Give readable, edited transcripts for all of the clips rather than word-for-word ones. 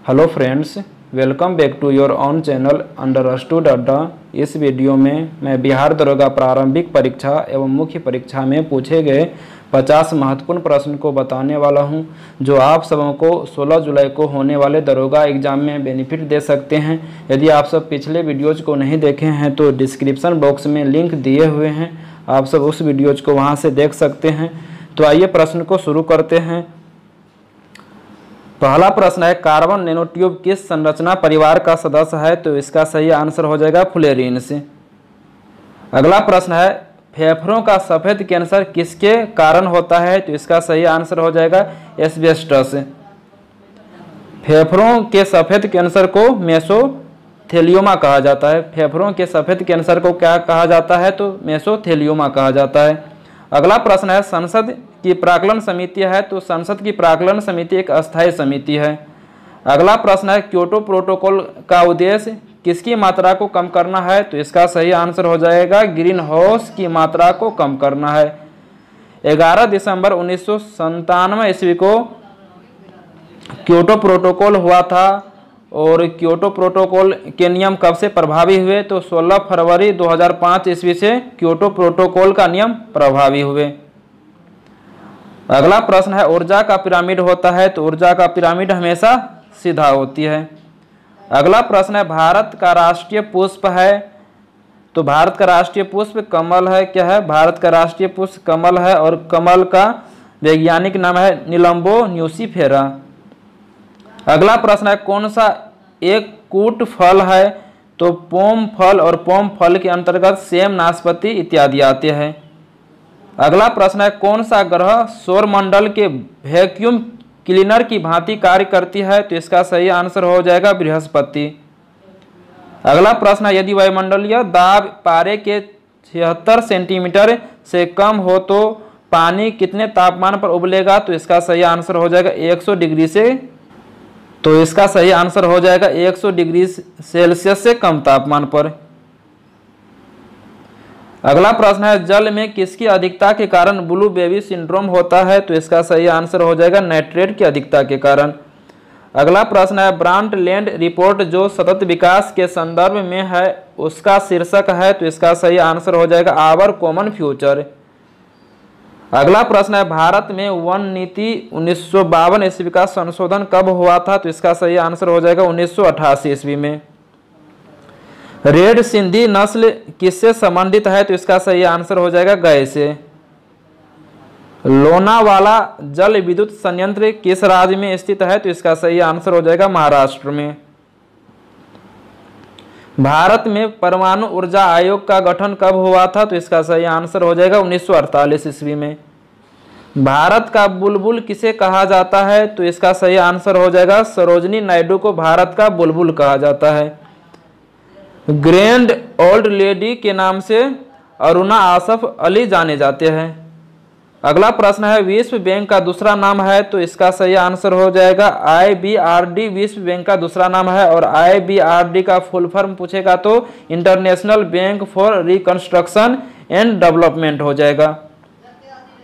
Hello friends, welcome back to your own channel understood adda. इस video में मैं बिहार दरोगा प्रारंभिक परीक्षा एवं मुख्य परीक्षा में पूछे गए 50 महत्वपूर्ण प्रश्न को बताने वाला हूं, जो आप सबों को 16 जुलाई को होने वाले दरोगा एग्जाम में बेनिफिट दे सकते हैं। यदि आप सब पिछले वीडियोज को नहीं देखे हैं तो डिस्क्रिप्शन बॉक्स में लिंक दिए हुए हैं, आप सब उस वीडियोज को वहां से देख सकते हैं। तो आइए प्रश्न को शुरू करते हैं। पहला प्रश्न है, कार्बन नैनोट्यूब किस संरचना परिवार का सदस्य है? तो इसका सही आंसर हो जाएगा फ्लोरीन्स। अगला प्रश्न है, फेफड़ों का सफेद कैंसर किसके कारण होता है? तो इसका सही आंसर हो जाएगा एस्बेस्टस। फेफड़ों के सफेद कैंसर को मेसोथेलियोमा कहा जाता है। फेफड़ों के सफेद कैंसर को क्या कहा जाता है? तो मेसोथेलियोमा कहा जाता है। अगला प्रश्न है, संसद की प्राक्कलन समिति है? तो संसद की प्राक्कलन समिति एक अस्थायी समिति है। अगला प्रश्न है, क्योटो प्रोटोकॉल का उद्देश्य किसकी मात्रा को कम करना है? तो इसका सही आंसर हो जाएगा ग्रीन हाउस की मात्रा को कम करना है। 11 दिसंबर 1997 ईस्वी को क्योटो प्रोटोकॉल हुआ था और क्योटो प्रोटोकॉल के नियम कब से प्रभावी हुए? तो 16 फरवरी 2005 ईस्वी से क्योटो प्रोटोकॉल का नियम प्रभावी हुए। अगला प्रश्न है, ऊर्जा का पिरामिड होता है? तो ऊर्जा का पिरामिड हमेशा सीधा होती है। अगला प्रश्न है, भारत का राष्ट्रीय पुष्प है? तो भारत का राष्ट्रीय पुष्प कमल है। क्या है? भारत का राष्ट्रीय पुष्प कमल है और कमल का वैज्ञानिक नाम है निलंबो न्यूसीफेरा। अगला प्रश्न है, कौन सा एक कूट फल है? तो पोम फल, और पोम फल के अंतर्गत सेम, नाशपाती इत्यादि आते हैं। अगला प्रश्न है, कौन सा ग्रह सौरमंडल के वैक्यूम क्लीनर की भांति कार्य करती है? तो इसका सही आंसर हो जाएगा बृहस्पति। अगला प्रश्न है, यदि वायुमंडलीय दाब पारे के 76 सेंटीमीटर से कम हो तो पानी कितने तापमान पर उबलेगा? तो इसका सही आंसर हो जाएगा 100 डिग्री से। तो इसका सही आंसर हो जाएगा 100 डिग्री सेल्सियस से कम तापमान पर। अगला प्रश्न है, जल में किसकी अधिकता के कारण ब्लू बेबी सिंड्रोम होता है? तो इसका सही आंसर हो जाएगा नाइट्रेट की अधिकता के कारण। अगला प्रश्न है, ब्रांडलैंड रिपोर्ट जो सतत विकास के संदर्भ में है उसका शीर्षक है? तो इसका सही आंसर हो जाएगा आवर कॉमन फ्यूचर। अगला प्रश्न है, भारत में वन नीति 1952 ईस्वी का संशोधन कब हुआ था? तो इसका सही आंसर हो जाएगा 1988 ईस्वी में। रेड सिंधी नस्ल किससे संबंधित है? तो इसका सही आंसर हो जाएगा गाय से। लोनावाला जल विद्युत संयंत्र किस राज्य में स्थित है? तो इसका सही आंसर हो जाएगा महाराष्ट्र में। भारत में परमाणु ऊर्जा आयोग का गठन कब हुआ था? तो इसका सही आंसर हो जाएगा 1948 ईस्वी में। भारत का बुलबुल किसे कहा जाता है? तो इसका सही आंसर हो जाएगा सरोजनी नायडू को भारत का बुलबुल कहा जाता है। ग्रैंड ओल्ड लेडी के नाम से अरुणा आसफ अली जाने जाते हैं। अगला प्रश्न है, विश्व बैंक का दूसरा नाम है? तो इसका सही आंसर हो जाएगा IBRD विश्व बैंक का दूसरा नाम है, और IBRD का फुल फॉर्म पूछेगा तो international bank for reconstruction and development हो जाएगा।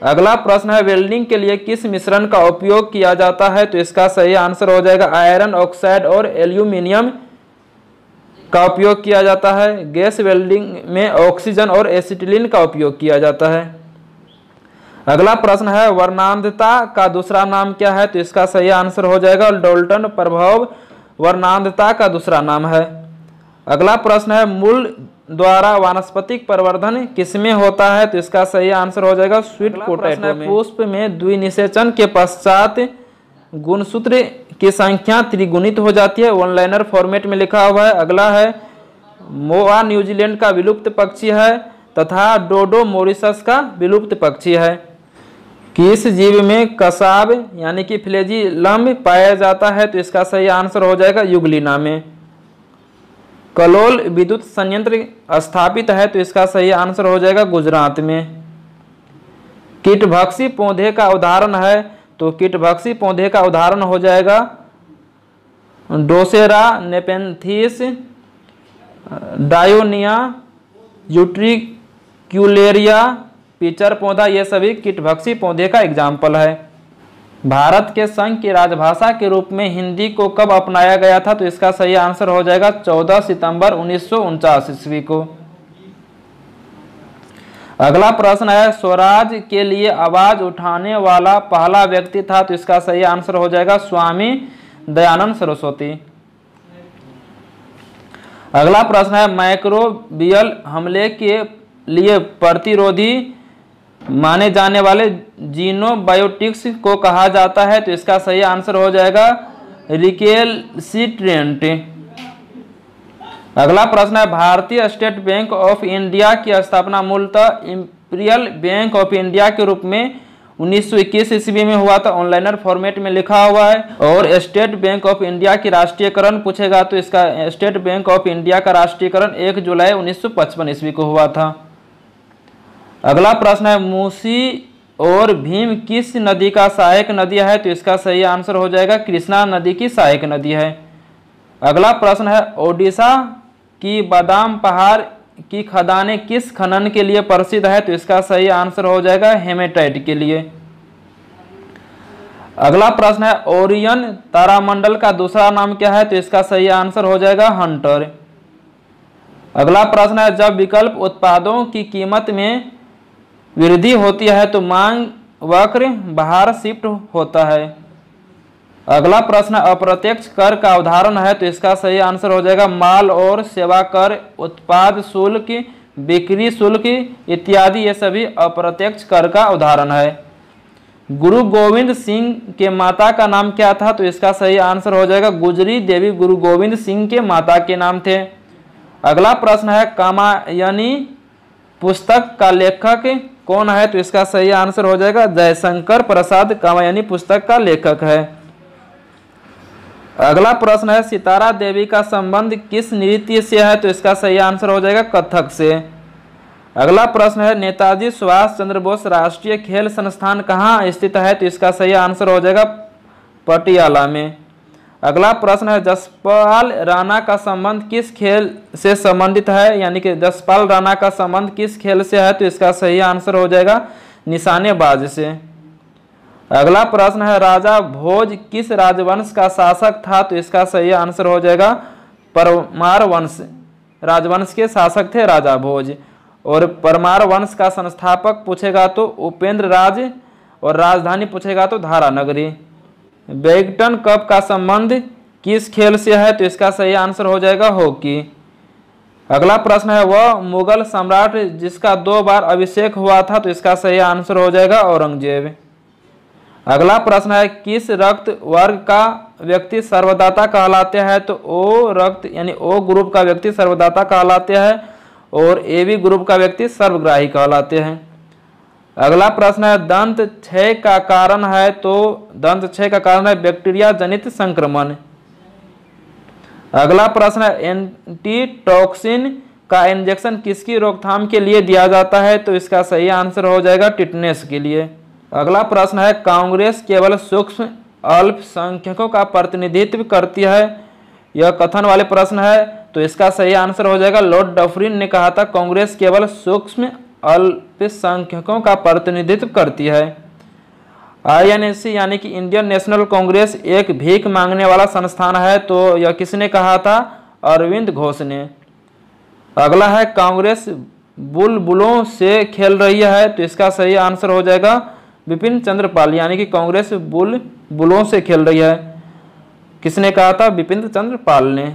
अगला प्रश्न है, वेल्डिंग के लिए किस मिश्रण का उपयोग किया जाता है? तो इसका सही आंसर हो जाएगा आयरन ऑक्साइड और एल्यूमिनियम का उपयोग किया जाता है। गैस वेल्डिंग में ऑक्सीजन और एसिटिलीन का उपयोग किया जाता है। अगला प्रश्न है, वर्णांधता का दूसरा नाम क्या है? तो इसका सही आंसर हो जाएगा डोल्टन प्रभाव वर्णांधता का दूसरा नाम है। अगला प्रश्न है, मूल द्वारा वानस्पतिक प्रवर्धन किसमें होता है? तो इसका सही आंसर हो जाएगा स्वीट पोटैटो में। पुष्प में द्विनिषेचन के पश्चात गुणसूत्र की संख्या त्रिगुणित हो जाती है। वन लाइनर फॉर्मेट में लिखा हुआ है। अगला है, मोआ न्यूजीलैंड का विलुप्त पक्षी है तथा डोडो मॉरिशस का विलुप्त पक्षी है। किस जीव में कसाब यानी कि फ्लैजिलम पाया जाता है? तो इसका सही आंसर हो जाएगा युगलिना में। कलोल विद्युत संयंत्र स्थापित है? तो इसका सही आंसर हो जाएगा गुजरात में। कीटभक्षी पौधे का उदाहरण है? तो कीटभक्षी पौधे का उदाहरण हो जाएगा डोसेरा नेपेंथिस, डायोनिया, यूट्रिक्यूलेरिया, पिचर पौधा, ये सभी कीटभक्षी पौधे का एग्जाम्पल है। भारत के संघ की राजभाषा के रूप में हिंदी को कब अपनाया गया था? तो इसका सही आंसर हो जाएगा 14 सितंबर 1949 ईस्वी को। अगला प्रश्न है, स्वराज के लिए आवाज उठाने वाला पहला व्यक्ति था? तो इसका सही आंसर हो जाएगा स्वामी दयानंद सरस्वती। अगला प्रश्न है, माइक्रोबियल हमले के लिए प्रतिरोधी माने जाने वाले जीनोबायोटिक्स को कहा जाता है? तो इसका सही आंसर हो जाएगा रिकेल्सिट्रेंट। अगला प्रश्न है, भारतीय स्टेट बैंक ऑफ इंडिया की स्थापना मूलतः इंपीरियल बैंक ऑफ इंडिया के रूप में 1921 ईस्वी में हुआ था। ऑनलाइनर फॉर्मेट में लिखा हुआ है। और स्टेट बैंक ऑफ इंडिया की राष्ट्रीयकरण पूछेगा तो इसका स्टेट बैंक ऑफ इंडिया का राष्ट्रीयकरण 1 जुलाई 1955 ईस्वी को हुआ था। अगला प्रश्न है, मूसी और भीम किस नदी का सहायक नदी है? तो इसका सही आंसर हो जाएगा कृष्णा नदी की सहायक नदी है। अगला प्रश्न है, ओडिशा की बादाम पहाड़ की खदानें किस खनन के लिए प्रसिद्ध है? तो इसका सही आंसर हो जाएगा हेमेटाइट के लिए। अगला प्रश्न है, ओरियन तारामंडल का दूसरा नाम क्या है? तो इसका सही आंसर हो जाएगा हंटर। अगला प्रश्न है, जब विकल्प उत्पादों की कीमत में वृद्धि होती है तो मांग वक्र बाहर शिफ्ट होता है। अगला प्रश्न अप्रत्यक्ष कर का उदाहरण है? तो इसका सही आंसर हो जाएगा माल और सेवा कर, उत्पाद शुल्क, बिक्री शुल्क इत्यादि, ये सभी अप्रत्यक्ष कर का उदाहरण है। गुरु गोविंद सिंह के माता का नाम क्या था? तो इसका सही आंसर हो जाएगा गुजरी देवी गुरु गोविंद सिंह के माता के नाम थे। अगला प्रश्न है, कामायनी पुस्तक का लेखक कौन है? तो इसका सही आंसर हो जाएगा जयशंकर प्रसाद कामायनी पुस्तक का लेखक है। अगला प्रश्न है, सितारा देवी का संबंध किस नृत्य से है? तो इसका सही आंसर हो जाएगा कथक से। अगला प्रश्न है, नेताजी सुभाष चंद्र बोस राष्ट्रीय खेल संस्थान कहाँ स्थित है? तो इसका सही आंसर हो जाएगा पटियाला में। अगला प्रश्न है, जसपाल राणा का संबंध किस खेल से संबंधित है? यानी कि जसपाल राणा का संबंध किस खेल से है? तो इसका सही आंसर हो जाएगा निशानेबाज से। अगला प्रश्न है, राजा भोज किस राजवंश का शासक था? तो इसका सही आंसर हो जाएगा परमार वंश राजवंश के शासक थे राजा भोज। और परमार वंश का संस्थापक पूछेगा तो उपेंद्र राज, और राजधानी पूछेगा तो धारा नगरी। बैडमिंटन कप का संबंध किस खेल से है? तो इसका सही आंसर हो जाएगा हॉकी। अगला प्रश्न है, वह मुगल सम्राट जिसका 2 बार अभिषेक हुआ था? तो इसका सही आंसर हो जाएगा औरंगजेब। अगला प्रश्न है, किस रक्त वर्ग का व्यक्ति सर्वदाता कहलाते हैं? तो ओ रक्त यानी ओ ग्रुप का व्यक्ति सर्वदाता कहलाते हैं, और ए बी ग्रुप का व्यक्ति सर्वग्राही कहलाते हैं। अगला प्रश्न है, दंत क्षय का कारण है? तो दंत क्षय का कारण है बैक्टीरिया जनित संक्रमण। अगला प्रश्न है, एंटीटॉक्सिन का इंजेक्शन किसकी रोकथाम के लिए दिया जाता है? तो इसका सही आंसर हो जाएगा टिटनेस के लिए। अगला प्रश्न है, कांग्रेस केवल सूक्ष्म अल्पसंख्यकों का प्रतिनिधित्व करती है, यह कथन वाले प्रश्न है। तो इसका सही आंसर हो जाएगा लॉर्ड डफरिन ने कहा था कांग्रेस केवल सूक्ष्म अल्पसंख्यकों का प्रतिनिधित्व करती है। INC यानी कि इंडियन नेशनल कांग्रेस एक भीख मांगने वाला संस्थान है, तो यह किसने कहा था? अरविंद घोष ने। अगला है, कांग्रेस बुलबुलों से खेल रही है? तो इसका सही आंसर हो जाएगा बिपिन चंद्र पाल, यानी कि कांग्रेस बुलबुलों से खेल रही है। किसने कहा था? बिपिन चंद्र पाल ने।